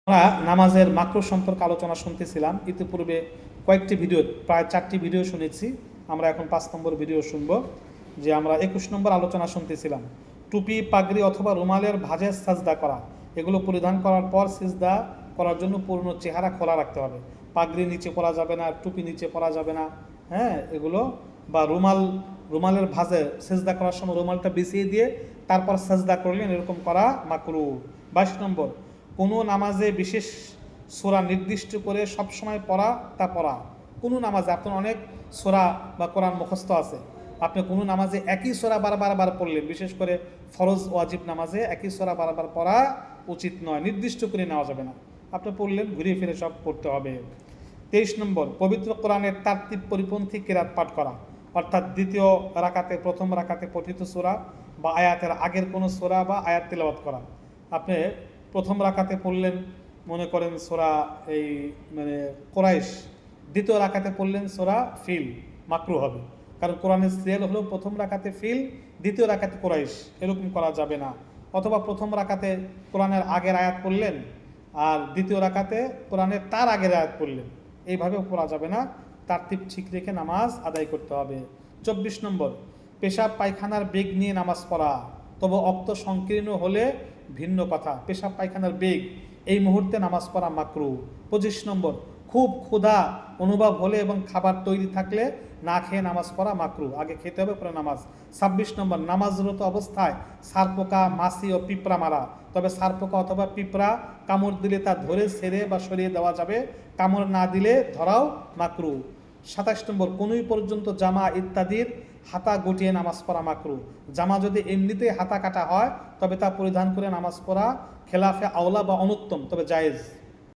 আমরা নামাজের মাকরু সম্পর্কে আলোচনা শুনতেছিলাম। ইতিপূর্বে কয়েকটি ভিডিও, প্রায় 4টি ভিডিও শুনেছি। আমরা এখন 5 নম্বর ভিডিও শুনব। যে আমরা 21 নম্বর আলোচনা শুনতেছিলাম, টুপি, পাগড়ি অথবা রুমালের ভাঁজে সাজদা করা। এগুলো পরিধান করার পর সিজদা করার জন্য পূর্ণ চেহারা খোলা রাখতে হবে। পাগড়ি নিচে পরা যাবে না, টুপি নিচে পরা যাবে না। হ্যাঁ, এগুলো বা রুমালের ভাঁজে সেজদা করার সময় রুমালটা বিছিয়ে দিয়ে তারপর সাজদা করলেন, এরকম করা মাকরু। 22 নম্বর, কোনো নামাজে বিশেষ সূরা নির্দিষ্ট করে সবসময় পড়া তা পড়া। কোনো নামাজে আপনার অনেক সূরা বা কোরআন মুখস্থ আছে, আপনি কোনো নামাজে একই সূরা বারবার পড়লেন, বিশেষ করে ফরজ ওয়াজিব নামাজে একই সূরা বারবার পড়া উচিত নয়, নির্দিষ্ট করে নেওয়া যাবে না। আপনি পড়লেন, ঘুরিয়ে ফিরে সব পড়তে হবে। 23 নম্বর, পবিত্র কোরআনের তারতিব পরিপন্থী কিরাত পাঠ করা, অর্থাৎ দ্বিতীয় রাকাতে প্রথম রাকাতে পঠিত সূরা বা আয়াতের আগের কোনো সূরা বা আয়াত তেলাওয়াত করা। আপনি প্রথম রাকাতে পড়লেন, মনে করেন সূরা এই কোরাইশ, দ্বিতীয় রাকাতে পড়লেন সূরা ফিল, মাকরু হবে। কারণ কোরআনের সিরিয়াল হলো প্রথম রাকাতে ফিল, দ্বিতীয় রাকাতে কোরাইশ, এরকম করা যাবে না। অথবা প্রথম রাকাতে কোরআনের আগের আয়াত পড়লেন আর দ্বিতীয় রাকাতে কোরআনের তার আগের আয়াত পড়লেন, এইভাবেও পড়া যাবে না। তারতিব ঠিক রেখে নামাজ আদায় করতে হবে। 24 নম্বর, পেশাব পায়খানার বেগ নিয়ে নামাজ পড়া, তবে অক্ত সংকীর্ণ হলে ভিন্ন কথা। পেশাব পায়খানার বেগ, এই মুহূর্তে নামাজ পড়া মাকরু। 25 নম্বর, খুব ক্ষুধা অনুভব হলে এবং খাবার তৈরি থাকলে না খেয়ে নামাজ পড়া মাকরু, আগে খেতে হবে পরে নামাজ। 26 নম্বর, নামাজরত অবস্থায় সারপোকা, মাছি ও পিঁপড়া মারা, তবে সারপোকা অথবা পিঁপড়া কামড় দিলে তা ধরে ছেড়ে বা সরিয়ে দেওয়া যাবে, কামড় না দিলে ধরাও মাকরু। 27 নম্বর, কোনোই পর্যন্ত জামা ইত্যাদির হাতা গুটিয়ে নামাজ পড়া মাকরু। জামা যদি এমনিতেই হাতা কাটা হয় তবে তা পরিধান করে নামাজ পড়া খেলাফে আওলা বা অনুত্তম, তবে জায়েজ।